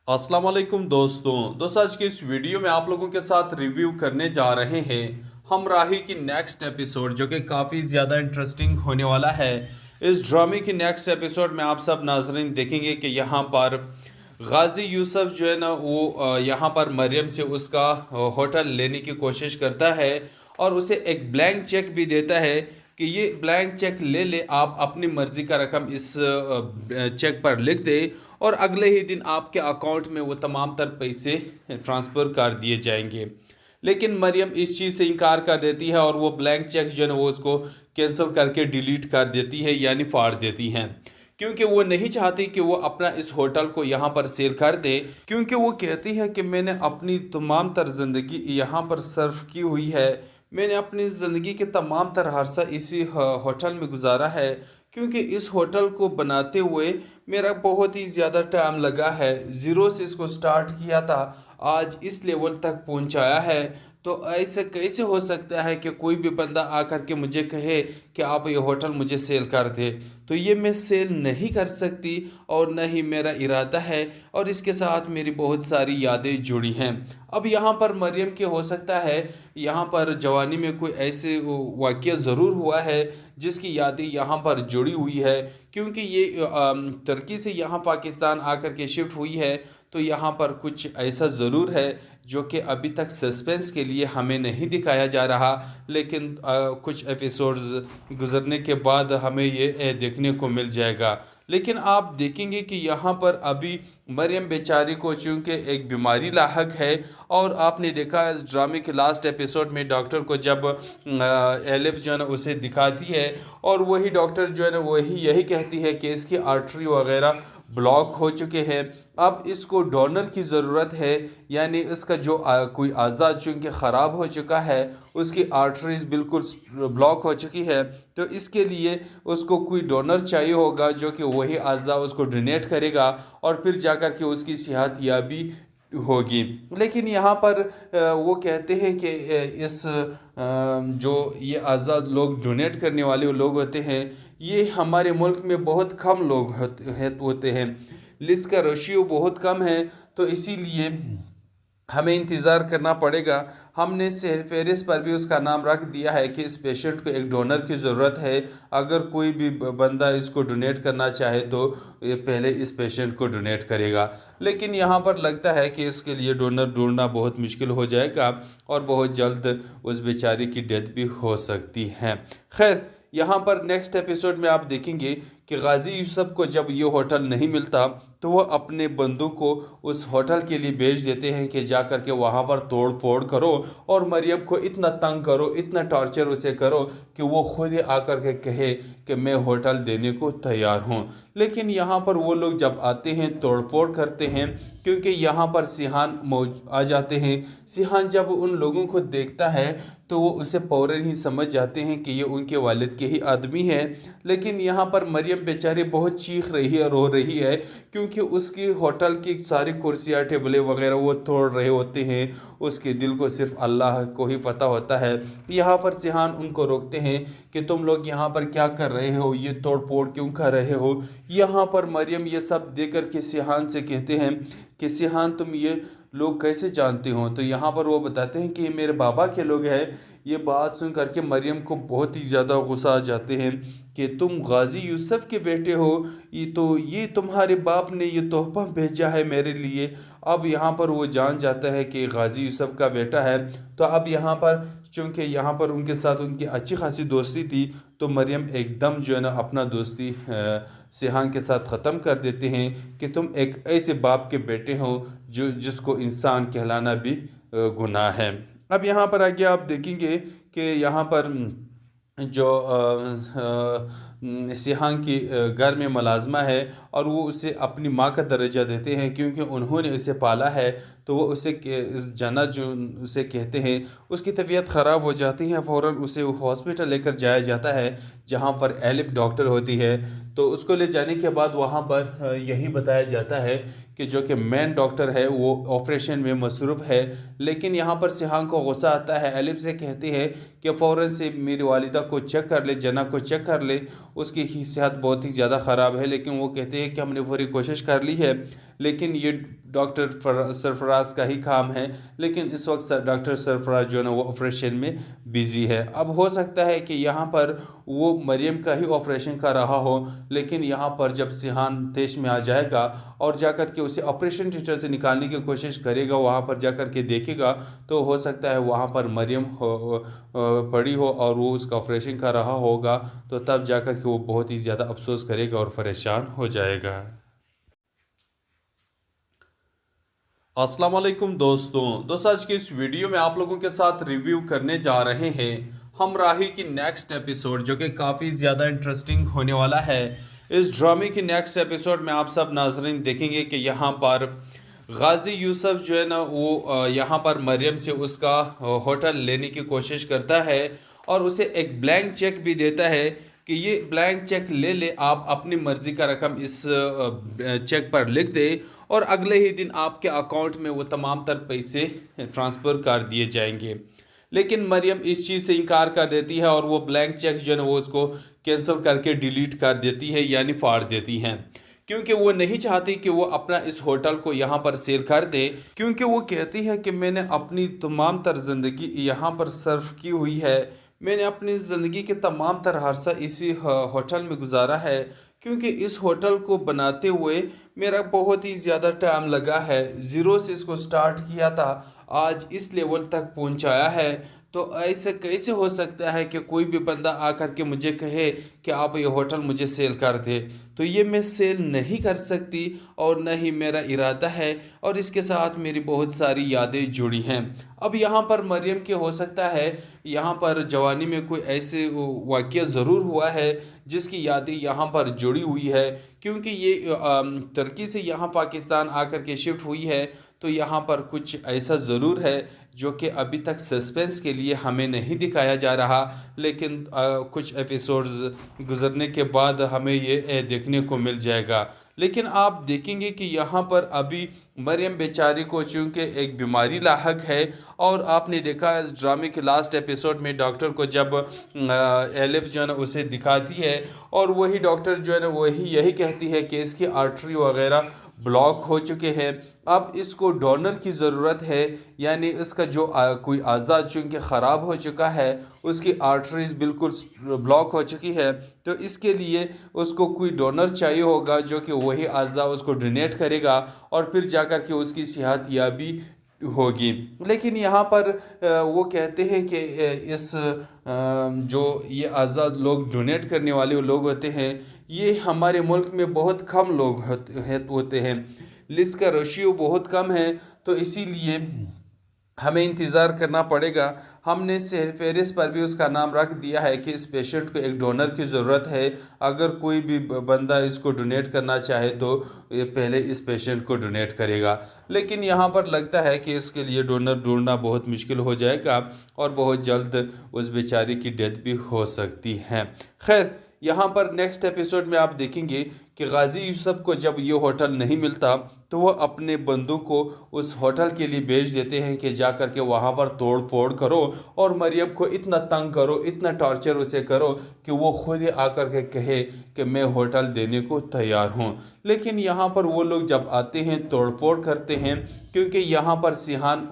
अस्सलाम वालेकुम दोस्तों आज की इस वीडियो में आप लोगों के साथ रिव्यू करने जा रहे हैं हम राही की नेक्स्ट एपिसोड, जो कि काफ़ी ज़्यादा इंटरेस्टिंग होने वाला है। इस ड्रामे की नेक्स्ट एपिसोड में आप सब नाजरीन देखेंगे कि यहाँ पर गाजी यूसुफ जो है ना वो यहाँ पर मरियम से उसका होटल लेने की कोशिश करता है और उसे एक ब्लैंक चेक भी देता है कि ये ब्लैंक चेक ले ले, आप अपनी मर्जी का रकम इस चेक पर लिख दे और अगले ही दिन आपके अकाउंट में वो तमाम तर पैसे ट्रांसफ़र कर दिए जाएंगे। लेकिन मरियम इस चीज़ से इनकार कर देती है और वो ब्लैंक चेक जो है ना वो उसको कैंसिल करके डिलीट कर देती है, यानी फाड़ देती हैं, क्योंकि वो नहीं चाहती कि वो अपना इस होटल को यहाँ पर सेल कर दे। क्योंकि वो कहती है कि मैंने अपनी तमाम तर ज़िंदगी यहाँ पर सर्व की हुई है, मैंने अपनी ज़िंदगी के तमाम तर अरसा इसी होटल में गुजारा है, क्योंकि इस होटल को बनाते हुए मेरा बहुत ही ज़्यादा टाइम लगा है। ज़ीरो से इसको स्टार्ट किया था, आज इस लेवल तक पहुंचाया है। तो ऐसे कैसे हो सकता है कि कोई भी बंदा आकर के मुझे कहे कि आप ये होटल मुझे सेल कर दे? तो ये मैं सेल नहीं कर सकती और न ही मेरा इरादा है, और इसके साथ मेरी बहुत सारी यादें जुड़ी हैं। अब यहाँ पर मरियम के हो सकता है यहाँ पर जवानी में कोई ऐसे वाक़या ज़रूर हुआ है जिसकी यादें यहाँ पर जुड़ी हुई है, क्योंकि ये तुर्की से यहाँ पाकिस्तान आकर के शिफ्ट हुई है। तो यहाँ पर कुछ ऐसा ज़रूर है जो कि अभी तक सस्पेंस के लिए हमें नहीं दिखाया जा रहा, लेकिन कुछ एपिसोड्स गुजरने के बाद हमें ये देखने को मिल जाएगा। लेकिन आप देखेंगे कि यहाँ पर अभी मरियम बेचारी को चूँकि एक बीमारी लाहक है, और आपने देखा इस ड्रामे के लास्ट एपिसोड में डॉक्टर को जब एलिफ जो है ना उसे दिखाती है, और वही डॉक्टर जो है ना वही यही कहती है कि इसकी आर्टरी वगैरह ब्लॉक हो चुके हैं, अब इसको डोनर की ज़रूरत है। यानी इसका जो कोई अज़ा चूँकि ख़राब हो चुका है, उसकी आर्टरीज बिल्कुल ब्लॉक हो चुकी है, तो इसके लिए उसको कोई डोनर चाहिए होगा जो कि वही अज़ा उसको डोनेट करेगा और फिर जाकर के उसकी सेहत याबी होगी। लेकिन यहाँ पर वो कहते हैं कि जो ये आज़ाद लोग डोनेट करने वाले लोग होते हैं, ये हमारे मुल्क में बहुत कम लोग होते हैं, लिस्ट का रेशियो बहुत कम है। तो इसीलिए हमें इंतज़ार करना पड़ेगा। हमने फहरिस्त पर भी उसका नाम रख दिया है कि इस पेशेंट को एक डोनर की ज़रूरत है। अगर कोई भी बंदा इसको डोनेट करना चाहे तो ये पहले इस पेशेंट को डोनेट करेगा। लेकिन यहाँ पर लगता है कि इसके लिए डोनर ढूंढना बहुत मुश्किल हो जाएगा और बहुत जल्द उस बेचारी की डेथ भी हो सकती है। खैर, यहाँ पर नेक्स्ट एपिसोड में आप देखेंगे कि गाजी यूसुफ को जब ये होटल नहीं मिलता तो वो अपने बंदों को उस होटल के लिए भेज देते हैं कि जा कर के वहाँ पर तोड़ फोड़ करो और मरियम को इतना तंग करो, इतना टॉर्चर उसे करो कि वो खुद ही आकर के कहे कि मैं होटल देने को तैयार हूँ। लेकिन यहाँ पर वो लोग जब आते हैं तोड़ फोड़ करते हैं, क्योंकि यहाँ पर सिहान आ जाते हैं। सिहान जब उन लोगों को देखता है तो वो उसे फ़ौरन ही समझ जाते हैं कि ये उनके वालिद के ही आदमी है। लेकिन यहाँ पर मरियम बेचारी बहुत चीख रही है, रो रही है, क्योंकि उसकी होटल की सारी कुर्सियाँ टेबलें वगैरह वो तोड़ रहे होते हैं। उसके दिल को सिर्फ अल्लाह को ही पता होता है। यहाँ पर सिहान उनको रोकते हैं कि तुम लोग यहाँ पर क्या कर रहे हो, ये तोड़ फोड़ क्यों कर रहे हो। यहाँ पर मरियम ये सब देख कर के सिहान से कहते हैं कि सिहान तुम ये लोग कैसे जानते हो। तो यहाँ पर वो बताते हैं कि ये मेरे बाबा के लोग हैं। ये बात सुन करके मरियम को बहुत ही ज़्यादा गुस्सा आ जाते हैं कि तुम गाजी यूसुफ के बेटे हो, ये तुम्हारे बाप ने ये तोहफा भेजा है मेरे लिए। अब यहाँ पर वो जान जाता है कि गाजी यूसुफ का बेटा है। तो अब यहाँ पर चूँकि यहाँ पर उनके साथ उनकी अच्छी खासी दोस्ती थी, तो मरियम एकदम जो है ना अपना दोस्ती सिहान के साथ ख़त्म कर देते हैं कि तुम एक ऐसे बाप के बेटे हो जिसको इंसान कहलाना भी गुनाह है। अब यहाँ पर आगे आप देखेंगे कि यहाँ पर जो सिहान की घर में मुलाजमा है और वो उसे अपनी माँ का दर्जा देते हैं, क्योंकि उन्होंने उसे पाला है। तो वो उसे इस जना जो उसे कहते हैं, उसकी तबीयत ख़राब हो जाती है, फ़ौरन उसे हॉस्पिटल लेकर जाया जाता है जहाँ पर एलिफ डॉक्टर होती है। तो उसको ले जाने के बाद वहाँ पर यही बताया जाता है कि जो कि मेन डॉक्टर है वो ऑपरेशन में मसरूफ़ है। लेकिन यहाँ पर सिहान को गुस्सा आता है, एलिफ से कहते हैं कि फ़ौरन से मेरी वालिदा को चेक कर ले, जना को चेक कर ले, उसकी सेहत बहुत ही ज़्यादा ख़राब है। लेकिन वो कहते हैं कि हमने पूरी कोशिश कर ली है, लेकिन ये डॉक्टर सरफराज का ही काम है। लेकिन इस वक्त डॉक्टर सरफराज जो है ना वो ऑपरेशन में बिजी है। अब हो सकता है कि यहाँ पर वो मरियम का ही ऑपरेशन कर रहा हो, लेकिन यहाँ पर जब सिहान देश में आ जाएगा और जाकर के उसे ऑपरेशन थिएटर से निकालने की कोशिश करेगा, वहाँ पर जाकर के देखेगा तो हो सकता है वहाँ पर मरियम पड़ी हो और वो उसका ऑपरेशन कर रहा होगा, तो तब जाकर के वो बहुत ही ज़्यादा अफसोस करेगा और परेशान हो जाएगा। अस्सलाम वालेकुम दोस्तों आज के इस वीडियो में आप लोगों के साथ रिव्यू करने जा रहे हैं हम राही की नेक्स्ट एपिसोड, जो कि काफ़ी ज़्यादा इंटरेस्टिंग होने वाला है। इस ड्रामे की नेक्स्ट एपिसोड में आप सब नाजरीन देखेंगे कि यहाँ पर गाजी यूसुफ जो है ना वो यहाँ पर मरियम से उसका होटल लेने की कोशिश करता है और उसे एक ब्लैंक चेक भी देता है कि ये ब्लैंक चेक ले ले, आप अपनी मर्ज़ी का रकम इस चेक पर लिख दे और अगले ही दिन आपके अकाउंट में वो तमाम तर पैसे ट्रांसफ़र कर दिए जाएंगे। लेकिन मरियम इस चीज़ से इनकार कर देती है और वो ब्लैंक चेक जो है ना वो उसको कैंसिल करके डिलीट कर देती है, यानी फाड़ देती हैं, क्योंकि वो नहीं चाहती कि वो अपना इस होटल को यहाँ पर सेल कर दे। क्योंकि वो कहती है कि मैंने अपनी तमाम तर ज़िंदगी यहाँ पर सर्व की हुई है, मैंने अपनी ज़िंदगी के तमाम तर अरसा इसी होटल में गुजारा है, क्योंकि इस होटल को बनाते हुए मेरा बहुत ही ज़्यादा टाइम लगा है। ज़ीरो से इसको स्टार्ट किया था, आज इस लेवल तक पहुंचाया है। तो ऐसे कैसे हो सकता है कि कोई भी बंदा आकर के मुझे कहे कि आप ये होटल मुझे सेल कर दे? तो ये मैं सेल नहीं कर सकती और न ही मेरा इरादा है, और इसके साथ मेरी बहुत सारी यादें जुड़ी हैं। अब यहाँ पर मरियम के हो सकता है यहाँ पर जवानी में कोई ऐसे वाक़या ज़रूर हुआ है जिसकी यादें यहाँ पर जुड़ी हुई है, क्योंकि ये तुर्की से यहाँ पाकिस्तान आकर के शिफ्ट हुई है। तो यहाँ पर कुछ ऐसा ज़रूर है जो कि अभी तक सस्पेंस के लिए हमें नहीं दिखाया जा रहा, लेकिन कुछ एपिसोड्स गुजरने के बाद हमें ये देखने को मिल जाएगा। लेकिन आप देखेंगे कि यहाँ पर अभी मरियम बेचारी को चूँकि एक बीमारी लाहक है, और आपने देखा इस ड्रामे के लास्ट एपिसोड में डॉक्टर को जब एलिफ जो है ना उसे दिखाती है, और वही डॉक्टर जो है ना वही यही कहती है कि इसकी आर्टरी वगैरह ब्लॉक हो चुके हैं, अब इसको डोनर की ज़रूरत है, यानी इसका जो कोई आज़ा चूँकि ख़राब हो चुका है, उसकी आर्टरीज बिल्कुल ब्लॉक हो चुकी है, तो इसके लिए उसको कोई डोनर चाहिए होगा जो कि वही आज़ा उसको डोनेट करेगा और फिर जाकर के उसकी सेहत याबी होगी। लेकिन यहाँ पर वो कहते हैं कि इस जो ये आज़ाद लोग डोनेट करने वाले लोग होते हैं, ये हमारे मुल्क में बहुत कम लोग होते हैं, लिस्ट का रेशियो बहुत कम है, तो इसीलिए हमें इंतज़ार करना पड़ेगा। हमने फहरिस्त पर भी उसका नाम रख दिया है कि इस पेशेंट को एक डोनर की ज़रूरत है, अगर कोई भी बंदा इसको डोनेट करना चाहे तो ये पहले इस पेशेंट को डोनेट करेगा। लेकिन यहाँ पर लगता है कि इसके लिए डोनर ढूंढना बहुत मुश्किल हो जाएगा और बहुत जल्द उस बेचारी की डेथ भी हो सकती है। खैर, यहाँ पर नेक्स्ट एपिसोड में आप देखेंगे कि गाजी यूसुफ को जब ये होटल नहीं मिलता तो वो अपने बंदों को उस होटल के लिए भेज देते हैं कि जा कर के वहाँ पर तोड़ फोड़ करो और मरियम को इतना तंग करो, इतना टॉर्चर उसे करो कि वो खुद ही आकर के कहे कि मैं होटल देने को तैयार हूँ। लेकिन यहाँ पर वो लोग जब आते हैं तोड़ फोड़ करते हैं, क्योंकि यहाँ पर सिहान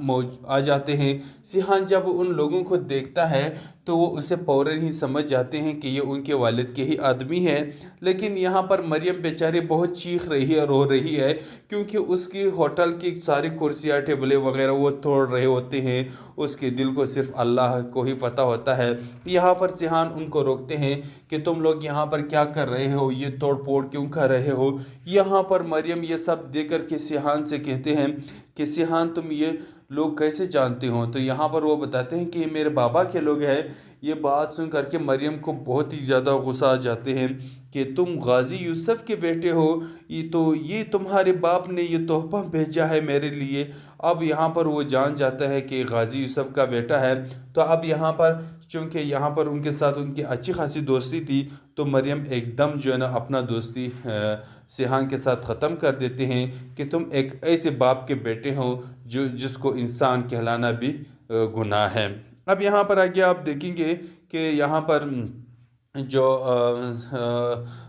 आ जाते हैं। सिहान जब उन लोगों को देखता है तो वो उसे फ़ौरन ही समझ जाते हैं कि ये उनके वालिद के ही आदमी है। लेकिन यहाँ पर मरियम बेचारी बहुत चीख रही है, रो रही है, क्योंकि उसकी होटल की सारी कुर्सियाँ टेबलें वगैरह वो तोड़ रहे होते हैं। उसके दिल को सिर्फ अल्लाह को ही पता होता है। यहाँ पर सिहान उनको रोकते हैं कि तुम लोग यहाँ पर क्या कर रहे हो, ये तोड़ फोड़ क्यों कर रहे हो। यहाँ पर मरियम ये सब देख कर के सिहान से कहते हैं कि सिहान तुम ये लोग कैसे जानते हो। तो यहाँ पर वो बताते हैं कि ये मेरे बाबा के लोग हैं। ये बात सुन करके मरियम को बहुत ही ज़्यादा गुस्सा आ जाते हैं कि तुम गाजी यूसुफ के बेटे हो, ये तुम्हारे बाप ने ये तोहफा भेजा है मेरे लिए। अब यहाँ पर वो जान जाता है कि गाजी यूसुफ का बेटा है। तो अब यहाँ पर चूँकि यहाँ पर उनके साथ उनकी अच्छी खासी दोस्ती थी, तो मरियम एकदम जो है ना अपना दोस्ती सिहान के साथ ख़त्म कर देते हैं कि तुम एक ऐसे बाप के बेटे हो जिसको इंसान कहलाना भी गुनाह है। अब यहाँ पर आगे आप देखेंगे कि यहाँ पर जो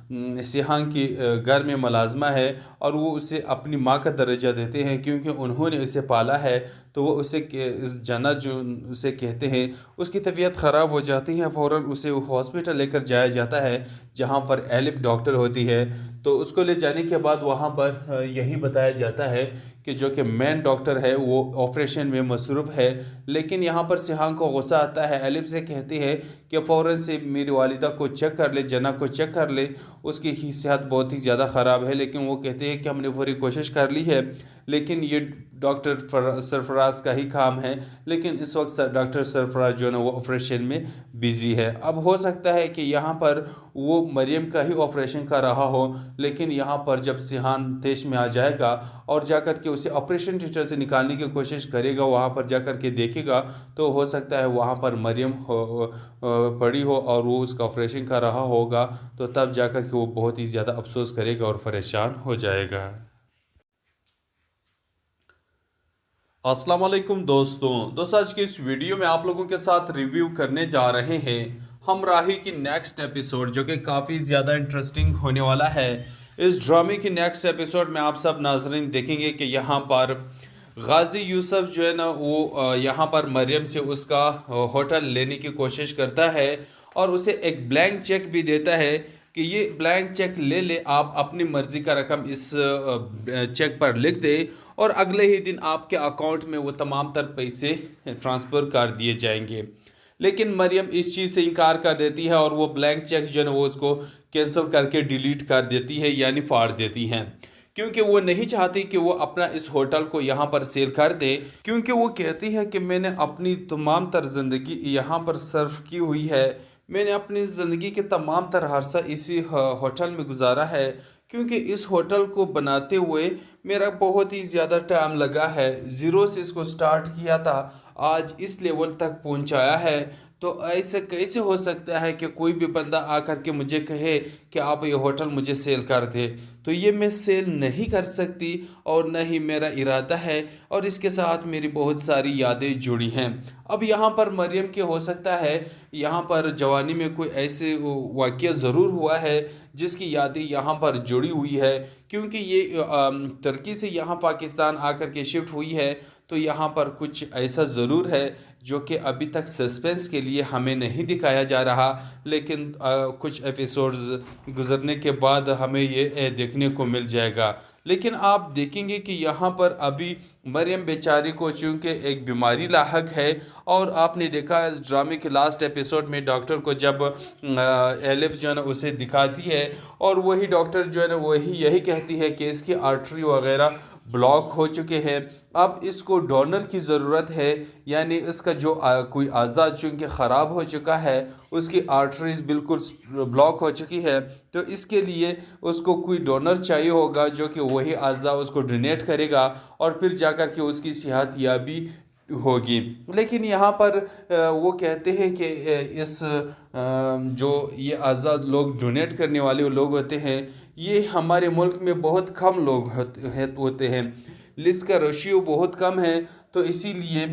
सिहान की घर में मुलाजमा है और वो उसे अपनी माँ का दर्जा देते हैं क्योंकि उन्होंने उसे पाला है। तो वो उसे इस जना जो उसे कहते हैं उसकी तबीयत ख़राब हो जाती है, फ़ौरन उसे हॉस्पिटल लेकर जाया जाता है जहाँ पर एलिफ डॉक्टर होती है। तो उसको ले जाने के बाद वहाँ पर यही बताया जाता है कि जो कि मेन डॉक्टर है वो ऑपरेशन में मसरूफ़ है। लेकिन यहाँ पर सिहान को गुस्सा आता है, एलिफ से कहती है कि फ़ौरन से मेरी वालिदा को चेक कर ले, जना को चेक कर ले, उसकी सेहत बहुत ही ज़्यादा ख़राब है। लेकिन वो कहते हैं कि हमने पूरी कोशिश कर ली है, लेकिन ये डॉक्टर सरफराज का ही काम है। लेकिन इस वक्त डॉक्टर सरफराज जो है ना वो ऑपरेशन में बिज़ी है। अब हो सकता है कि यहाँ पर वो मरियम का ही ऑपरेशन कर रहा हो, लेकिन यहाँ पर जब सिहान देश में आ जाएगा और जाकर के उसे ऑपरेशन थिएटर से निकालने की कोशिश करेगा, वहाँ पर जाकर के देखेगा तो हो सकता है वहाँ पर मरियम पड़ी हो और वो उसका ऑपरेशन कर रहा होगा। तो तब जाकर के वो बहुत ही ज़्यादा अफसोस करेगा और परेशान हो जाएगा। अस्सलाम वालेकुम दोस्तों आज के इस वीडियो में आप लोगों के साथ रिव्यू करने जा रहे हैं हम राही की नेक्स्ट एपिसोड, जो कि काफ़ी ज़्यादा इंटरेस्टिंग होने वाला है। इस ड्रामे की नेक्स्ट एपिसोड में आप सब नाजरीन देखेंगे कि यहाँ पर गाजी यूसुफ जो है ना वो यहाँ पर मरियम से उसका होटल लेने की कोशिश करता है और उसे एक ब्लैंक चेक भी देता है कि ये ब्लैंक चेक ले ले, आप अपनी मर्ज़ी का रकम इस चेक पर लिख दे और अगले ही दिन आपके अकाउंट में वो तमाम तर पैसे ट्रांसफ़र कर दिए जाएंगे। लेकिन मरियम इस चीज़ से इनकार कर देती है और वो ब्लैंक चेक जो है ना वो उसको कैंसिल करके डिलीट कर देती है, यानी फाड़ देती हैं, क्योंकि वो नहीं चाहती कि वो अपना इस होटल को यहाँ पर सेल कर दे। क्योंकि वो कहती है कि मैंने अपनी तमाम तर ज़िंदगी यहाँ पर सर्व की हुई है, मैंने अपनी ज़िंदगी के तमाम तर अरसा इसी होटल में गुजारा है, क्योंकि इस होटल को बनाते हुए मेरा बहुत ही ज़्यादा टाइम लगा है। ज़ीरो से इसको स्टार्ट किया था, आज इस लेवल तक पहुंचाया है। तो ऐसे कैसे हो सकता है कि कोई भी बंदा आकर के मुझे कहे कि आप ये होटल मुझे सेल कर दे? तो ये मैं सेल नहीं कर सकती और न ही मेरा इरादा है, और इसके साथ मेरी बहुत सारी यादें जुड़ी हैं। अब यहाँ पर मरियम के हो सकता है यहाँ पर जवानी में कोई ऐसे वाक़या ज़रूर हुआ है जिसकी यादें यहाँ पर जुड़ी हुई है, क्योंकि ये तुर्की से यहाँ पाकिस्तान आकर के शिफ्ट हुई है। तो यहाँ पर कुछ ऐसा ज़रूर है जो कि अभी तक सस्पेंस के लिए हमें नहीं दिखाया जा रहा, लेकिन कुछ एपिसोड्स गुजरने के बाद हमें ये देखने को मिल जाएगा। लेकिन आप देखेंगे कि यहाँ पर अभी मरियम बेचारी को चूँकि एक बीमारी लाहक है, और आपने देखा इस ड्रामे के लास्ट एपिसोड में डॉक्टर को जब एलिफ जो है ना उसे दिखाती है, और वही डॉक्टर जो है ना वही यही कहती है कि इसकी आर्टरी वगैरह ब्लॉक हो चुके हैं, अब इसको डोनर की ज़रूरत है, यानी इसका जो कोई आज़ा चूँकि ख़राब हो चुका है, उसकी आर्टरीज बिल्कुल ब्लॉक हो चुकी है, तो इसके लिए उसको कोई डोनर चाहिए होगा जो कि वही आज़ा उसको डोनेट करेगा और फिर जाकर के उसकी सेहत याबी होगी। लेकिन यहाँ पर वो कहते हैं कि इस जो ये आज़ाद लोग डोनेट करने वाले लोग होते हैं, ये हमारे मुल्क में बहुत कम लोग होते हैं, लिस्ट का रेशियो बहुत कम है। तो इसीलिए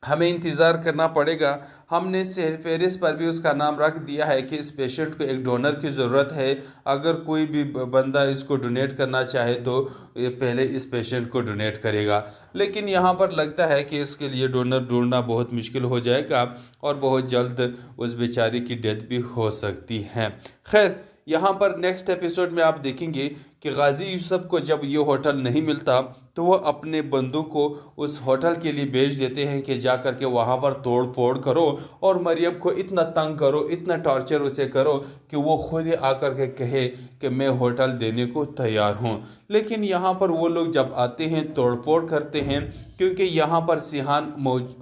हमें इंतज़ार करना पड़ेगा। हमने फहरिस्त पर भी उसका नाम रख दिया है कि इस पेशेंट को एक डोनर की ज़रूरत है। अगर कोई भी बंदा इसको डोनेट करना चाहे तो ये पहले इस पेशेंट को डोनेट करेगा। लेकिन यहाँ पर लगता है कि इसके लिए डोनर ढूंढना बहुत मुश्किल हो जाएगा और बहुत जल्द उस बेचारी की डेथ भी हो सकती है। खैर, यहाँ पर नेक्स्ट एपिसोड में आप देखेंगे कि गाजी यूसुफ को जब ये होटल नहीं मिलता तो वो अपने बंदों को उस होटल के लिए भेज देते हैं कि जा कर के वहाँ पर तोड़ फोड़ करो और मरियम को इतना तंग करो, इतना टॉर्चर उसे करो कि वो खुद ही आकर के कहे कि मैं होटल देने को तैयार हूँ। लेकिन यहाँ पर वो लोग जब आते हैं तोड़ फोड़ करते हैं, क्योंकि यहाँ पर सिहान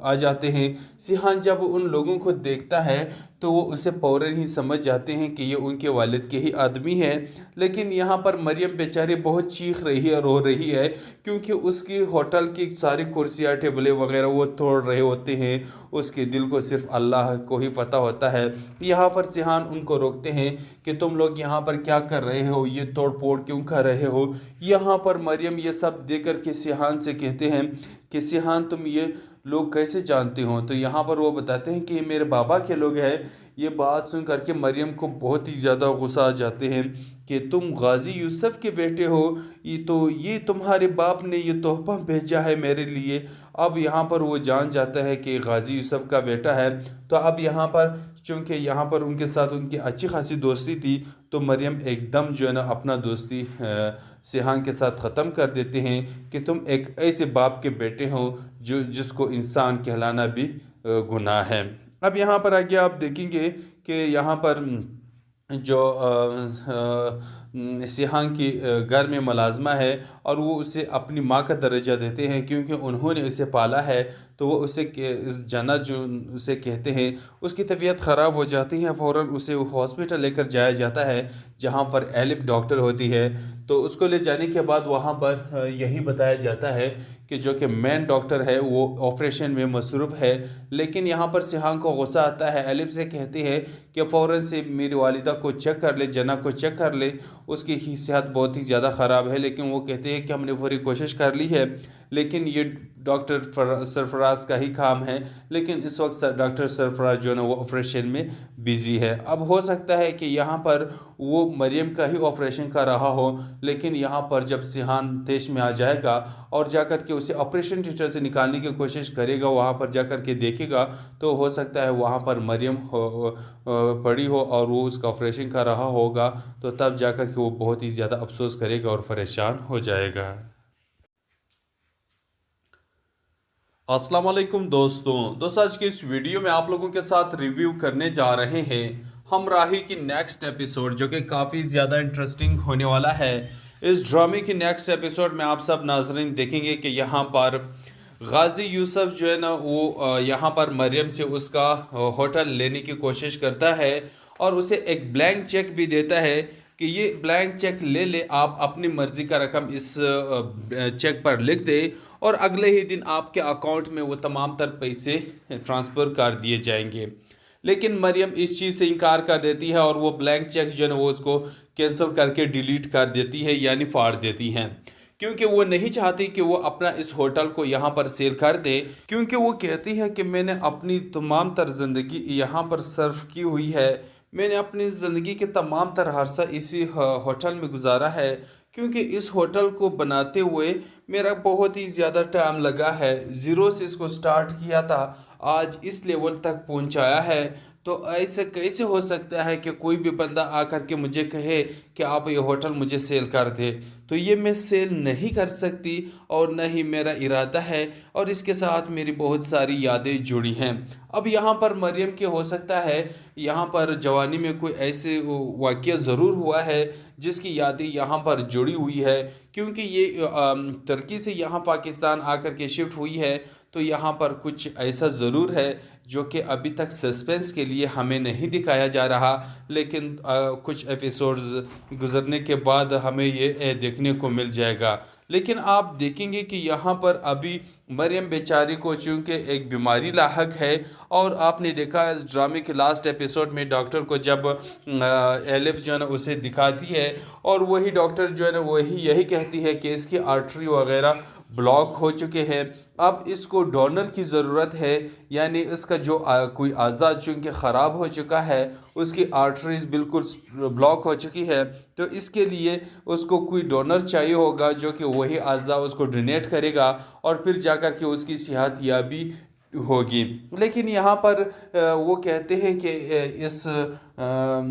आ जाते हैं। सिहान जब उन लोगों को देखता है तो वो उसे फौरन ही समझ जाते हैं कि ये उनके वालिद के ही आदमी है। लेकिन यहाँ पर मरियम बेचारी बहुत चीख रही है, रो रही है, क्योंकि उसकी होटल की सारी कुर्सियाँ टेबलें वगैरह वो तोड़ रहे होते हैं। उसके दिल को सिर्फ अल्लाह को ही पता होता है। यहाँ पर सिहान उनको रोकते हैं कि तुम लोग यहाँ पर क्या कर रहे हो, ये तोड़ फोड़ क्यों कर रहे हो। यहाँ पर मरियम ये सब देख कर के सिहान से कहते हैं कि सिहान तुम ये लोग कैसे जानते हो। तो यहाँ पर वो बताते हैं कि ये मेरे बाबा के लोग हैं, ये बात सुन करके मरियम को बहुत ही ज़्यादा गुस्सा आ जाते हैं कि तुम गाजी यूसुफ के बेटे हो, ये तुम्हारे बाप ने ये तोहफा भेजा है मेरे लिए। अब यहाँ पर वो जान जाता है कि गाजी यूसुफ का बेटा है। तो अब यहाँ पर चूँकि यहाँ पर उनके साथ उनकी अच्छी खासी दोस्ती थी, तो मरियम एकदम जो है ना अपना दोस्ती सिहान के साथ ख़त्म कर देते हैं कि तुम एक ऐसे बाप के बेटे हो जिसको इंसान कहलाना भी गुनाह है। अब यहाँ पर आगे आप देखेंगे कि यहाँ पर जो सिहान की घर में मुलाजमा है और वो उसे अपनी माँ का दर्जा देते हैं क्योंकि उन्होंने उसे पाला है। तो वो उसे इस जन्नत जो उसे कहते हैं, उसकी तबीयत ख़राब हो जाती है, फ़ौरन उसे हॉस्पिटल लेकर जाया जाता है जहाँ पर एलिफ डॉक्टर होती है। तो उसको ले जाने के बाद वहाँ पर यही बताया जाता है कि जो कि मेन डॉक्टर है वो ऑपरेशन में मसरूफ़ है। लेकिन यहाँ पर सिहान को गुस्सा आता है, एलिफ से कहते हैं कि फ़ौरन से मेरी वालिदा को चेक कर ले, जना को चेक कर ले, उसकी सेहत बहुत ही ज़्यादा ख़राब है। लेकिन वो कहते हैं कि हमने पूरी कोशिश कर ली है, लेकिन ये डॉक्टर सरफराज का ही काम है। लेकिन इस वक्त डॉक्टर सरफराज जो है ना वो ऑपरेशन में बिज़ी है। अब हो सकता है कि यहाँ पर वो मरियम का ही ऑपरेशन कर रहा हो, लेकिन यहाँ पर जब सिहान देश में आ जाएगा और जाकर के उसे ऑपरेशन थिएटर से निकालने की कोशिश करेगा, वहाँ पर जाकर के देखेगा, तो हो सकता है वहाँ पर मरियम पड़ी हो और वो उसका ऑपरेशन कर रहा होगा। तो तब जाकर के वो बहुत ही ज़्यादा अफसोस करेगा और परेशान हो जाएगा। अस्सलाम वालेकुम दोस्तों आज के इस वीडियो में आप लोगों के साथ रिव्यू करने जा रहे हैं हम राही की नेक्स्ट एपिसोड, जो कि काफ़ी ज़्यादा इंटरेस्टिंग होने वाला है। इस ड्रामे की नेक्स्ट एपिसोड में आप सब नाज़रीन देखेंगे कि यहाँ पर गाजी यूसुफ जो है ना वो यहाँ पर मरियम से उसका होटल लेने की कोशिश करता है और उसे एक ब्लैंक चेक भी देता है कि ये ब्लैंक चेक ले ले, आप अपनी मर्ज़ी का रकम इस चेक पर लिख दे और अगले ही दिन आपके अकाउंट में वो तमाम तर पैसे ट्रांसफ़र कर दिए जाएंगे। लेकिन मरियम इस चीज़ से इनकार कर देती है और वो ब्लैंक चेक जो है ना वो उसको कैंसिल करके डिलीट कर देती है, यानी फाड़ देती हैं, क्योंकि वो नहीं चाहती कि वो अपना इस होटल को यहाँ पर सेल कर दे। क्योंकि वो कहती है कि मैंने अपनी तमाम तर ज़िंदगी यहाँ पर सर्व की हुई है, मैंने अपनी ज़िंदगी के तमाम तर अरसा इसी होटल में गुजारा है, क्योंकि इस होटल को बनाते हुए मेरा बहुत ही ज़्यादा टाइम लगा है। ज़ीरो से इसको स्टार्ट किया था, आज इस लेवल तक पहुंचाया है। तो ऐसे कैसे हो सकता है कि कोई भी बंदा आकर के मुझे कहे कि आप ये होटल मुझे सेल कर दे? तो ये मैं सेल नहीं कर सकती और न ही मेरा इरादा है, और इसके साथ मेरी बहुत सारी यादें जुड़ी हैं। अब यहाँ पर मरियम के हो सकता है यहाँ पर जवानी में कोई ऐसे वाक़या ज़रूर हुआ है जिसकी यादें यहाँ पर जुड़ी हुई है, क्योंकि ये तुर्की से यहाँ पाकिस्तान आकर के शिफ्ट हुई है। तो यहाँ पर कुछ ऐसा ज़रूर है जो कि अभी तक सस्पेंस के लिए हमें नहीं दिखाया जा रहा, लेकिन कुछ एपिसोड्स गुजरने के बाद हमें ये देखने को मिल जाएगा। लेकिन आप देखेंगे कि यहाँ पर अभी मरियम बेचारी को चूँकि एक बीमारी लाहक है, और आपने देखा इस ड्रामे के लास्ट एपिसोड में डॉक्टर को जब एलिफ जो है ना उसे दिखाती है, और वही डॉक्टर जो है ना वही यही कहती है कि इसकी आर्टरी वगैरह ब्लॉक हो चुके हैं, अब इसको डोनर की ज़रूरत है, यानी इसका जो कोई आज़ा चूँकि ख़राब हो चुका है, उसकी आर्टरीज बिल्कुल ब्लॉक हो चुकी है, तो इसके लिए उसको कोई डोनर चाहिए होगा जो कि वही आज़ा उसको डोनेट करेगा और फिर जाकर के उसकी सेहत याबी होगी। लेकिन यहाँ पर वो कहते हैं कि इस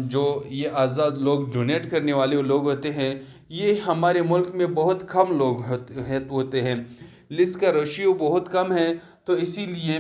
जो ये आज़ाद लोग डोनेट करने वाले लोग होते हैं, ये हमारे मुल्क में बहुत कम लोग होते हैं, लिस्ट का रेशियो बहुत कम है। तो इसीलिए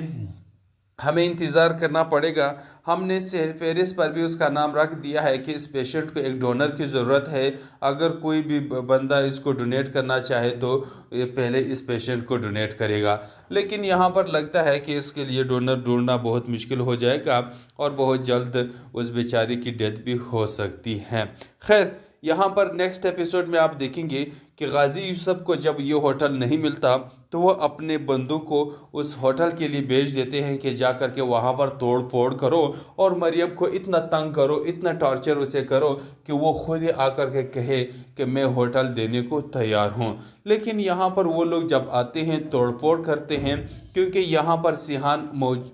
हमें इंतज़ार करना पड़ेगा। हमने फहरिस्त पर भी उसका नाम रख दिया है कि इस पेशेंट को एक डोनर की ज़रूरत है। अगर कोई भी बंदा इसको डोनेट करना चाहे तो ये पहले इस पेशेंट को डोनेट करेगा। लेकिन यहाँ पर लगता है कि इसके लिए डोनर ढूंढना बहुत मुश्किल हो जाएगा और बहुत जल्द उस बेचारी की डेथ भी हो सकती है। खैर, यहाँ पर नेक्स्ट एपिसोड में आप देखेंगे कि गाजी यूसुफ को जब ये होटल नहीं मिलता तो वो अपने बंदों को उस होटल के लिए भेज देते हैं कि जा कर के वहाँ पर तोड़ फोड़ करो और मरियम को इतना तंग करो, इतना टॉर्चर उसे करो कि वो खुद ही आकर के कहे कि मैं होटल देने को तैयार हूँ। लेकिन यहाँ पर वो लोग जब आते हैं तोड़ फोड़ करते हैं, क्योंकि यहाँ पर सिहान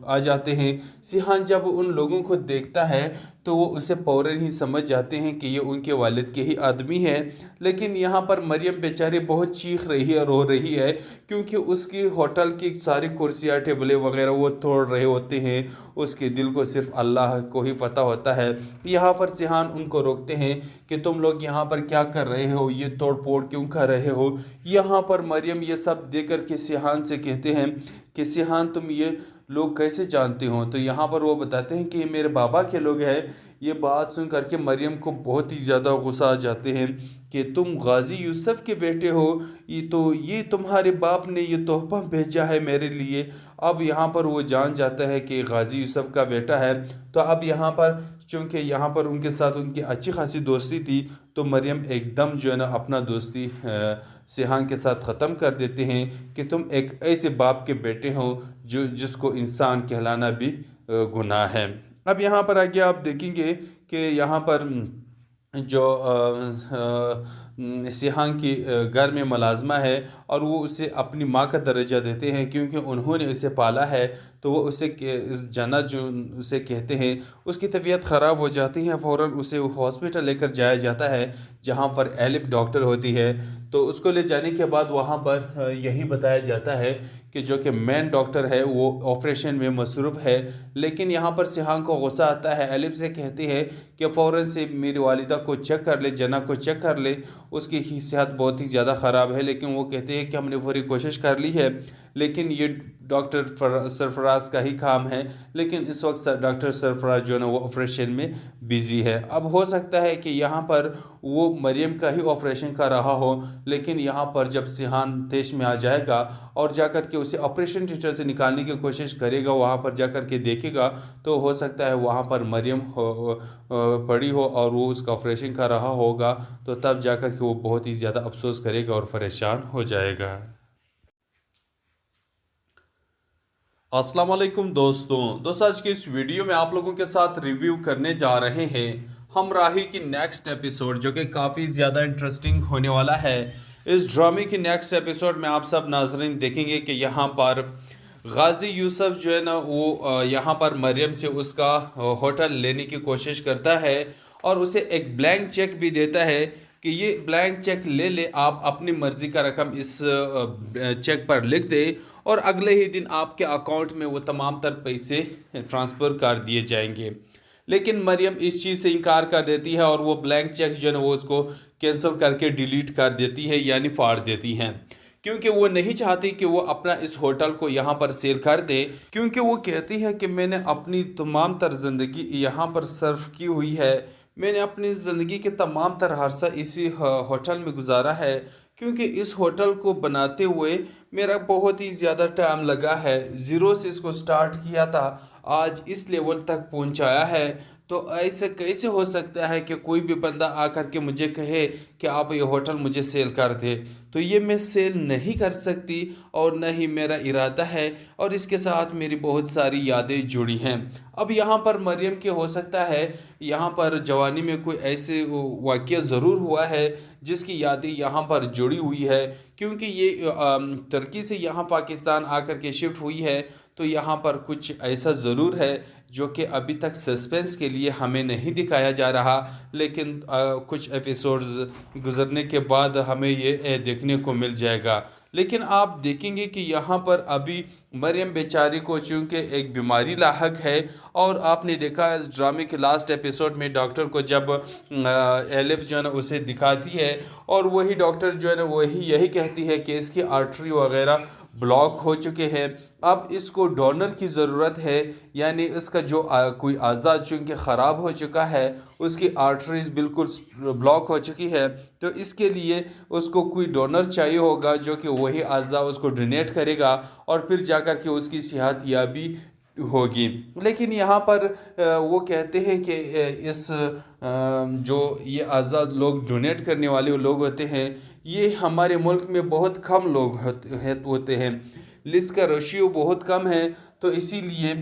आ जाते हैं। सिहान जब उन लोगों को देखता है तो वो उसे फौरन ही समझ जाते हैं कि ये उनके वालिद के ही आदमी है। लेकिन यहाँ पर मरियम बेचारी बहुत चीख रही है, रो रही है, क्योंकि उसकी होटल की सारी कुर्सियाँ टेबलें वगैरह वो तोड़ रहे होते हैं। उसके दिल को सिर्फ अल्लाह को ही पता होता है। यहाँ पर सिहान उनको रोकते हैं कि तुम लोग यहाँ पर क्या कर रहे हो, ये तोड़ फोड़ क्यों कर रहे हो। यहाँ पर मरियम ये सब देख कर के सिहान से कहते हैं कि सिहान तुम ये लोग कैसे जानते हो। तो यहाँ पर वो बताते हैं कि ये मेरे बाबा के लोग हैं। ये बात सुन करके मरियम को बहुत ही ज़्यादा गुस्सा आ जाते हैं कि तुम गाजी यूसुफ के बेटे हो, ये तुम्हारे बाप ने ये तोहफा भेजा है मेरे लिए। अब यहाँ पर वो जान जाता है कि गाजी यूसुफ का बेटा है। तो अब यहाँ पर चूँकि यहाँ पर उनके साथ उनकी अच्छी खासी दोस्ती थी, तो मरियम एकदम जो है ना अपना दोस्ती सिहान के साथ ख़त्म कर देते हैं कि तुम एक ऐसे बाप के बेटे हो जिसको इंसान कहलाना भी गुनाह है। अब यहाँ पर आगे आप देखेंगे कि यहाँ पर जो सिहान की घर में मुलाजमा है और वो उसे अपनी माँ का दर्जा देते हैं, क्योंकि उन्होंने उसे पाला है। तो वो उसे इस जन्नत जो उसे कहते हैं, उसकी तबीयत ख़राब हो जाती है, फ़ौरन उसे हॉस्पिटल लेकर जाया जाता है जहाँ पर एलिफ डॉक्टर होती है। तो उसको ले जाने के बाद वहाँ पर यही बताया जाता है कि जो कि मेन डॉक्टर है वो ऑपरेशन में मसरूफ़ है। लेकिन यहाँ पर सिहान को गुस्सा आता है, एलिफ से कहती है कि फ़ौरन से मेरी वालिदा को चेक कर ले, जना को चेक कर ले, उसकी सेहत बहुत ही ज़्यादा ख़राब है। लेकिन वो कहते हैं कि हमने पूरी कोशिश कर ली है, लेकिन ये डॉक्टर सरफराज का ही काम है। लेकिन इस वक्त डॉक्टर सरफराज जो है ना वो ऑपरेशन में बिज़ी है। अब हो सकता है कि यहाँ पर वो मरियम का ही ऑपरेशन कर रहा हो, लेकिन यहाँ पर जब सिहान देश में आ जाएगा और जाकर के उसे ऑपरेशन थिएटर से निकालने की कोशिश करेगा, वहाँ पर जाकर के देखेगा तो हो सकता है वहाँ पर मरियम पड़ी हो और वो उसका ऑपरेशन कर रहा होगा। तो तब जाकर के वो बहुत ही ज़्यादा अफसोस करेगा और परेशान हो जाएगा। अस्सलाम वालेकुम दोस्तों आज के इस वीडियो में आप लोगों के साथ रिव्यू करने जा रहे हैं हम राही की नेक्स्ट एपिसोड, जो कि काफ़ी ज़्यादा इंटरेस्टिंग होने वाला है। इस ड्रामे की नेक्स्ट एपिसोड में आप सब नाज़रीन देखेंगे कि यहाँ पर गाजी यूसुफ जो है ना वो यहाँ पर मरियम से उसका होटल लेने की कोशिश करता है और उसे एक ब्लैंक चेक भी देता है कि ये ब्लैंक चेक ले ले, आप अपनी मर्ज़ी का रकम इस चेक पर लिख दे और अगले ही दिन आपके अकाउंट में वो तमाम तर पैसे ट्रांसफ़र कर दिए जाएंगे। लेकिन मरियम इस चीज़ से इनकार कर देती है और वो ब्लैंक चेक जो है ना वो उसको कैंसिल करके डिलीट कर देती है, यानी फाड़ देती हैं, क्योंकि वो नहीं चाहती कि वो अपना इस होटल को यहाँ पर सेल कर दे। क्योंकि वो कहती है कि मैंने अपनी तमाम तर ज़िंदगी यहाँ पर सर्व की हुई है, मैंने अपनी ज़िंदगी के तमाम तर अरसा इसी होटल में गुजारा है, क्योंकि इस होटल को बनाते हुए मेरा बहुत ही ज़्यादा टाइम लगा है। ज़ीरो से इसको स्टार्ट किया था, आज इस लेवल तक पहुंचाया है। तो ऐसे कैसे हो सकता है कि कोई भी बंदा आकर के मुझे कहे कि आप ये होटल मुझे सेल कर दे। तो ये मैं सेल नहीं कर सकती और न ही मेरा इरादा है, और इसके साथ मेरी बहुत सारी यादें जुड़ी हैं। अब यहाँ पर मरियम के हो सकता है यहाँ पर जवानी में कोई ऐसे वाक़या ज़रूर हुआ है जिसकी यादें यहाँ पर जुड़ी हुई है, क्योंकि ये तुर्की से यहाँ पाकिस्तान आकर के शिफ्ट हुई है। तो यहाँ पर कुछ ऐसा ज़रूर है जो कि अभी तक सस्पेंस के लिए हमें नहीं दिखाया जा रहा, लेकिन कुछ एपिसोड्स गुजरने के बाद हमें ये देखने को मिल जाएगा। लेकिन आप देखेंगे कि यहाँ पर अभी मरियम बेचारी को चूँकि एक बीमारी लाहक है, और आपने देखा इस ड्रामे के लास्ट एपिसोड में डॉक्टर को जब एलिफ जो है ना उसे दिखाती है, और वही डॉक्टर जो है ना वही यही कहती है कि इसकी आर्टरी वगैरह ब्लॉक हो चुके हैं, अब इसको डोनर की ज़रूरत है, यानी इसका जो कोई आज़ा चूँकि ख़राब हो चुका है, उसकी आर्टरीज बिल्कुल ब्लॉक हो चुकी है, तो इसके लिए उसको कोई डोनर चाहिए होगा जो कि वही आज़ा उसको डोनेट करेगा और फिर जाकर के उसकी सेहत याबी होगी। लेकिन यहाँ पर वो कहते हैं कि इस जो ये आज़ाद लोग डोनेट करने वाले लोग होते हैं, ये हमारे मुल्क में बहुत कम लोग होते हैं, लिस्ट का रेशियो बहुत कम है। तो इसीलिए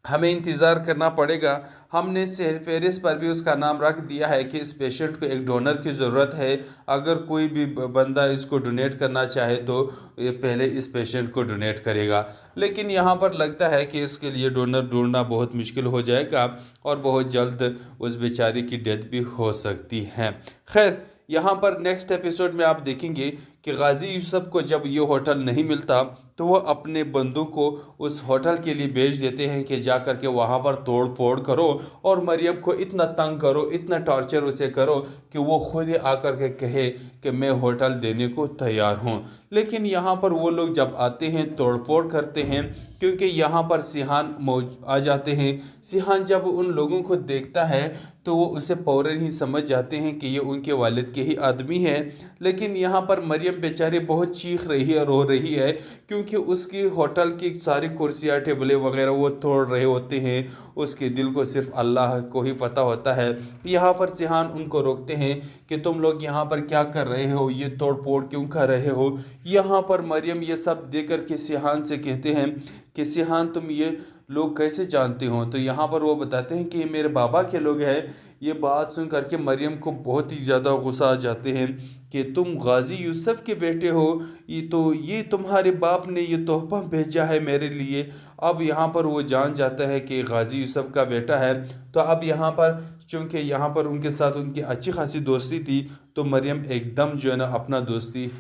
हमें इंतज़ार करना पड़ेगा। हमने फहरिस्त पर भी उसका नाम रख दिया है कि इस पेशेंट को एक डोनर की ज़रूरत है। अगर कोई भी बंदा इसको डोनेट करना चाहे तो ये पहले इस पेशेंट को डोनेट करेगा। लेकिन यहाँ पर लगता है कि इसके लिए डोनर ढूंढना बहुत मुश्किल हो जाएगा और बहुत जल्द उस बेचारी की डेथ भी हो सकती है। खैर, यहाँ पर नेक्स्ट एपिसोड में आप देखेंगे कि गाजी यूसुफ को जब ये होटल नहीं मिलता तो वो अपने बंदों को उस होटल के लिए भेज देते हैं कि जा कर के वहाँ पर तोड़ फोड़ करो और मरियम को इतना तंग करो, इतना टॉर्चर उसे करो कि वो खुद ही आकर के कहे कि मैं होटल देने को तैयार हूँ। लेकिन यहाँ पर वो लोग जब आते हैं तोड़ फोड़ करते हैं, क्योंकि यहाँ पर सिहान आ जाते हैं। सिहान जब उन लोगों को देखता है तो वो उसे फौरन ही समझ जाते हैं कि ये उनके वालिद के ही आदमी है। लेकिन यहाँ पर मरियम बेचारी बहुत चीख रही है, रो रही है, क्योंकि उसकी होटल की सारी कुर्सियाँ टेबलें वगैरह वो तोड़ रहे होते हैं। उसके दिल को सिर्फ अल्लाह को ही पता होता है। यहाँ पर सिहान उनको रोकते हैं कि तुम लोग यहाँ पर क्या कर रहे हो, ये तोड़ फोड़ क्यों कर रहे हो। यहाँ पर मरियम ये सब देख कर के सिहान से कहते हैं कि सिहान तुम ये लोग कैसे जानते हो। तो यहाँ पर वो बताते हैं कि ये मेरे बाबा के लोग हैं। ये बात सुन करके मरियम को बहुत ही ज़्यादा गुस्सा आ जाते हैं कि तुम गाजी यूसुफ के बेटे हो, ये तुम्हारे बाप ने ये तोहफा भेजा है मेरे लिए। अब यहाँ पर वो जान जाता है कि गाजी यूसुफ का बेटा है। तो अब यहाँ पर चूँकि यहाँ पर उनके साथ उनकी अच्छी खासी दोस्ती थी, तो मरियम एकदम जो है ना अपना दोस्ती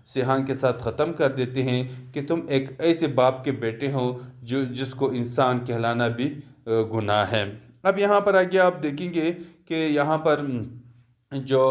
सिहान के साथ ख़त्म कर देते हैं कि तुम एक ऐसे बाप के बेटे हो जिसको इंसान कहलाना भी गुनाह है। अब यहाँ पर आगे आप देखेंगे कि यहाँ पर जो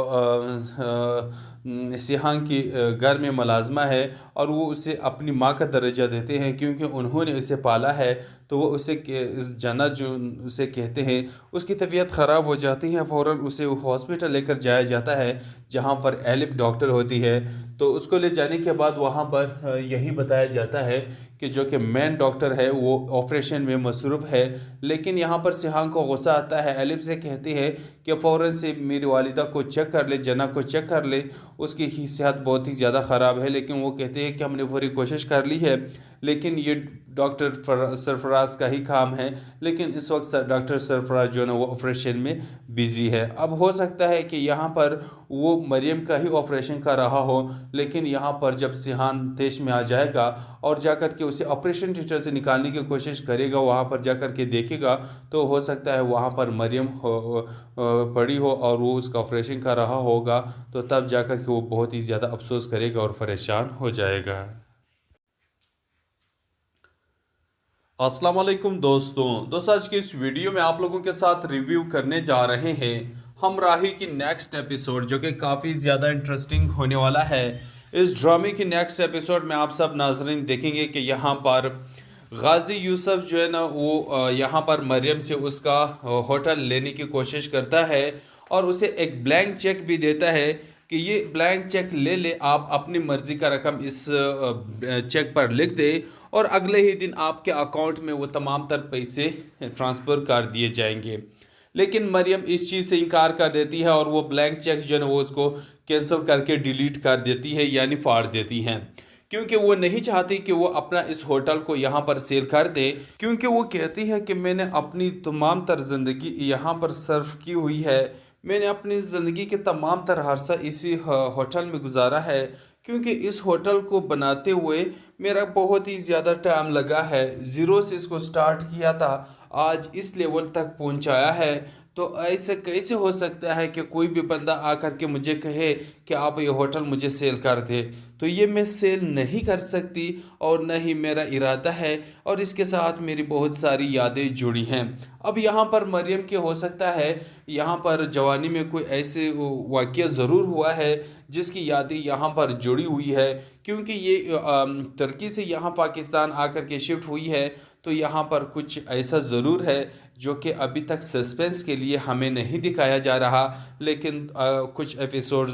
सिहान की घर में मुलाजमा है और वो उसे अपनी माँ का दर्जा देते हैं, क्योंकि उन्होंने उसे पाला है। तो वो उसे इस जन्नत जो उसे कहते हैं, उसकी तबीयत ख़राब हो जाती है, फ़ौरन उसे हॉस्पिटल लेकर जाया जाता है जहाँ पर एलिफ डॉक्टर होती है। तो उसको ले जाने के बाद वहाँ पर यही बताया जाता है कि जो कि मेन डॉक्टर है वो ऑपरेशन में मसरूफ़ है। लेकिन यहाँ पर सिहान को गुस्सा आता है, एलिफ से कहती है कि फ़ौरन से मेरी वालिदा को चेक कर ले, जना को चेक कर ले, उसकी सेहत बहुत ही ज़्यादा ख़राब है। लेकिन वो कहते हैं कि हमने पूरी कोशिश कर ली है, लेकिन ये डॉक्टर सरफराज का ही काम है। लेकिन इस वक्त डॉक्टर सरफराज जो है ना वो ऑपरेशन में बिज़ी है। अब हो सकता है कि यहाँ पर वो मरियम का ही ऑपरेशन कर रहा हो, लेकिन यहाँ पर जब सिहान देश में आ जाएगा और जाकर के उसे ऑपरेशन थिएटर से निकालने की कोशिश करेगा, वहाँ पर जाकर के देखेगा तो हो सकता है वहाँ पर मरियम पड़ी हो और वो उसका ऑपरेशन कर रहा होगा। तो तब जाकर के वो बहुत ही ज़्यादा अफसोस करेगा और परेशान हो जाएगा। अस्सलाम वालेकुम दोस्तों आज के इस वीडियो में आप लोगों के साथ रिव्यू करने जा रहे हैं हम राही की नेक्स्ट एपिसोड, जो कि काफ़ी ज़्यादा इंटरेस्टिंग होने वाला है। इस ड्रामे की नेक्स्ट एपिसोड में आप सब नाजरीन देखेंगे कि यहाँ पर गाजी यूसुफ जो है ना वो यहाँ पर मरियम से उसका होटल लेने की कोशिश करता है और उसे एक ब्लैंक चेक भी देता है कि ये ब्लैंक चेक ले ले, आप अपनी मर्ज़ी का रकम इस चेक पर लिख दे और अगले ही दिन आपके अकाउंट में वो तमाम तर पैसे ट्रांसफ़र कर दिए जाएंगे। लेकिन मरियम इस चीज़ से इनकार कर देती है और वो ब्लैंक चेक जो है ना वो उसको कैंसिल करके डिलीट कर देती है, यानी फाड़ देती हैं, क्योंकि वो नहीं चाहती कि वो अपना इस होटल को यहाँ पर सेल कर दे। क्योंकि वो कहती है कि मैंने अपनी तमाम तर ज़िंदगी यहाँ पर सर्व की हुई है, मैंने अपनी ज़िंदगी के तमाम तर अरसा इसी होटल में गुजारा है, क्योंकि इस होटल को बनाते हुए मेरा बहुत ही ज़्यादा टाइम लगा है। ज़ीरो से इसको स्टार्ट किया था, आज इस लेवल तक पहुंचाया है। तो ऐसे कैसे हो सकता है कि कोई भी बंदा आकर के मुझे कहे कि आप ये होटल मुझे सेल कर दे। तो ये मैं सेल नहीं कर सकती और न ही मेरा इरादा है, और इसके साथ मेरी बहुत सारी यादें जुड़ी हैं। अब यहाँ पर मरियम के हो सकता है यहाँ पर जवानी में कोई ऐसे वाक़या ज़रूर हुआ है जिसकी यादें यहाँ पर जुड़ी हुई है, क्योंकि ये तुर्की से यहाँ पाकिस्तान आकर के शिफ्ट हुई है। तो यहाँ पर कुछ ऐसा ज़रूर है जो कि अभी तक सस्पेंस के लिए हमें नहीं दिखाया जा रहा, लेकिन कुछ एपिसोड्स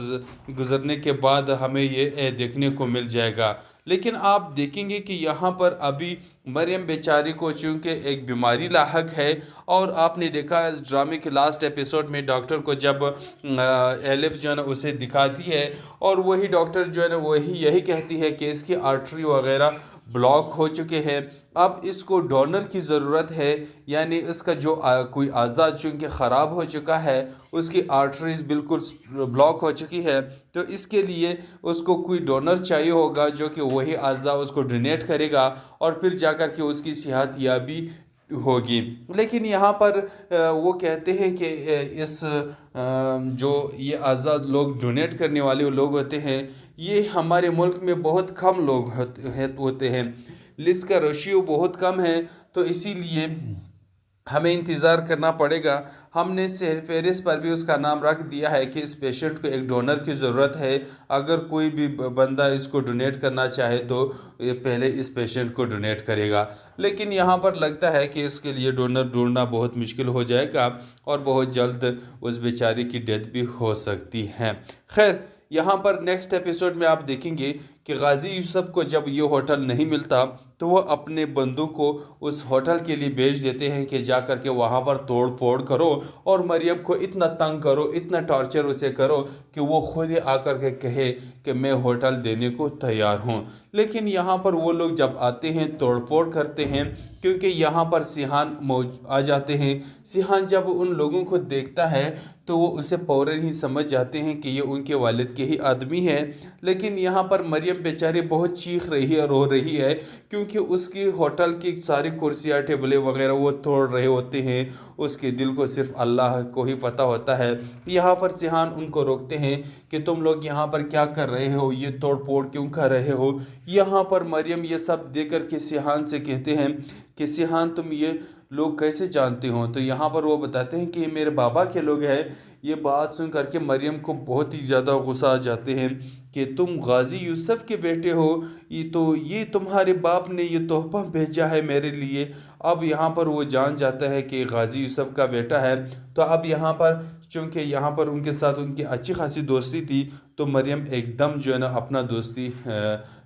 गुजरने के बाद हमें ये देखने को मिल जाएगा। लेकिन आप देखेंगे कि यहाँ पर अभी मरियम बेचारी को चूँकि एक बीमारी लाहक है, और आपने देखा इस ड्रामे के लास्ट एपिसोड में डॉक्टर को जब एलिफ जो है ना उसे दिखाती है, और वही डॉक्टर जो है ना वही यही कहती है कि इसकी आर्टरी वगैरह ब्लॉक हो चुके हैं, अब इसको डोनर की ज़रूरत है। यानी इसका जो कोई अज़ा चूँकि ख़राब हो चुका है, उसकी आर्टरीज बिल्कुल ब्लॉक हो चुकी है, तो इसके लिए उसको कोई डोनर चाहिए होगा जो कि वही अज़ा उसको डोनेट करेगा, और फिर जाकर के उसकी सेहत याबी होगी। लेकिन यहाँ पर वो कहते हैं कि जो ये आज़ाद लोग डोनेट करने वाले लोग होते हैं, ये हमारे मुल्क में बहुत कम लोग होते हैं, लिस्ट का रेशियो बहुत कम है, तो इसीलिए हमें इंतज़ार करना पड़ेगा। हमने फहरिस्त पर भी उसका नाम रख दिया है कि इस पेशेंट को एक डोनर की ज़रूरत है, अगर कोई भी बंदा इसको डोनेट करना चाहे तो ये पहले इस पेशेंट को डोनेट करेगा। लेकिन यहाँ पर लगता है कि इसके लिए डोनर ढूंढना बहुत मुश्किल हो जाएगा, और बहुत जल्द उस बेचारी की डेथ भी हो सकती है। खैर, यहाँ पर नेक्स्ट एपिसोड में आप देखेंगे कि गाजी यूसुफ को जब ये होटल नहीं मिलता, तो वो अपने बंदों को उस होटल के लिए भेज देते हैं कि जा कर के वहाँ पर तोड़ फोड़ करो, और मरियम को इतना तंग करो, इतना टॉर्चर उसे करो कि वो खुद ही आकर के कहे कि मैं होटल देने को तैयार हूँ। लेकिन यहाँ पर वो लोग जब आते हैं तोड़ फोड़ करते हैं, क्योंकि यहाँ पर सिहान आ जाते हैं। सिहान जब उन लोगों को देखता है तो वो उसे फ़ौरन ही समझ जाते हैं कि ये उनके वालिद के ही आदमी है। लेकिन यहाँ पर मरियम बेचारी बहुत चीख रही है, रो रही है, क्योंकि उसकी होटल की सारी कुर्सियाँ टेबलें वगैरह वो तोड़ रहे होते हैं। उसके दिल को सिर्फ अल्लाह को ही पता होता है। यहाँ पर सिहान उनको रोकते हैं कि तुम लोग यहाँ पर क्या कर रहे हो, ये तोड़ फोड़ क्यों कर रहे हो। यहाँ पर मरियम ये सब देख कर के सिहान से कहते हैं कि सिहान तुम ये लोग कैसे जानते हो, तो यहाँ पर वो बताते हैं कि ये मेरे बाबा के लोग हैं। ये बात सुन करके मरियम को बहुत ही ज़्यादा गुस्सा आ जाते हैं कि तुम गाजी यूसुफ के बेटे हो, ये तुम्हारे बाप ने ये तोहफा भेजा है मेरे लिए। अब यहाँ पर वो जान जाता है कि गाजी यूसुफ का बेटा है। तो अब यहाँ पर चूँकि यहाँ पर उनके साथ उनकी अच्छी खासी दोस्ती थी, तो मरियम एकदम जो है ना अपना दोस्ती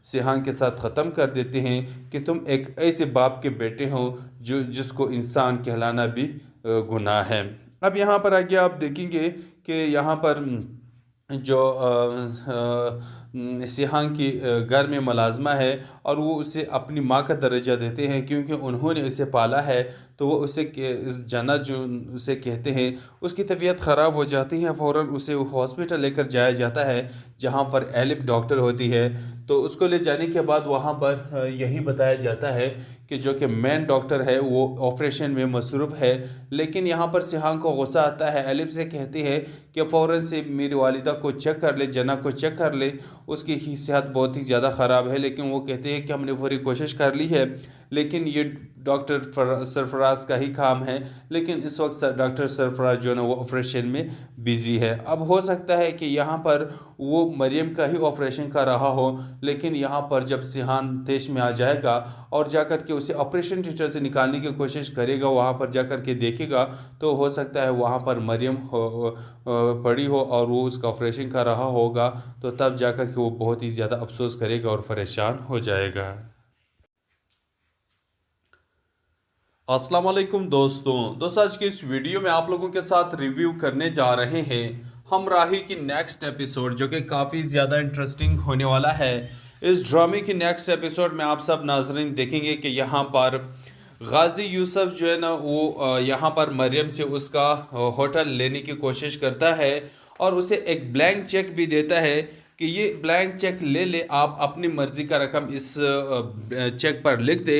सिहान के साथ ख़त्म कर देते हैं कि तुम एक ऐसे बाप के बेटे हो जिसको इंसान कहलाना भी गुनाह है। अब यहाँ पर आगे आप देखेंगे कि यहाँ पर जो सिहान की घर में मुलाजमा है, और वो उसे अपनी माँ का दर्जा देते हैं क्योंकि उन्होंने उसे पाला है। तो वो उसे इस जन्नत जो उसे कहते हैं, उसकी तबीयत ख़राब हो जाती है, फ़ौरन उसे हॉस्पिटल लेकर जाया जाता है जहाँ पर एलिफ डॉक्टर होती है। तो उसको ले जाने के बाद वहाँ पर यही बताया जाता है कि जो कि मेन डॉक्टर है वो ऑपरेशन में मसरूफ़ है। लेकिन यहाँ पर सिहान को गुस्सा आता है, एलिफ से कहती है कि फ़ौरन से मेरी वालिदा को चेक कर ले, जना को चेक कर ले, उसकी सेहत बहुत ही ज़्यादा ख़राब है। लेकिन वो कहते हैं कि हमने पूरी कोशिश कर ली है, लेकिन ये डॉक्टर सरफराज का ही काम है। लेकिन इस वक्त डॉक्टर सरफराज जो है ना वो ऑपरेशन में बिज़ी है। अब हो सकता है कि यहाँ पर वो मरियम का ही ऑपरेशन कर रहा हो, लेकिन यहाँ पर जब सिहान देश में आ जाएगा और जाकर के उसे ऑपरेशन थिएटर से निकालने की कोशिश करेगा, वहाँ पर जाकर के देखेगा, तो हो सकता है वहाँ पर मरियम पड़ी हो और वो उसका ऑपरेशन कर रहा होगा। तो तब जाकर के वो बहुत ही ज़्यादा अफसोस करेगा और परेशान हो जाएगा। अस्सलाम वालेकुम दोस्तों आज की इस वीडियो में आप लोगों के साथ रिव्यू करने जा रहे हैं हम राही की नेक्स्ट एपिसोड, जो कि काफ़ी ज़्यादा इंटरेस्टिंग होने वाला है। इस ड्रामे की नेक्स्ट एपिसोड में आप सब नाजरीन देखेंगे कि यहाँ पर गाजी यूसुफ जो है ना वो यहाँ पर मरियम से उसका होटल लेने की कोशिश करता है, और उसे एक ब्लैंक चेक भी देता है कि ये ब्लैंक चेक ले ले, आप अपनी मर्ज़ी का रकम इस चेक पर लिख दे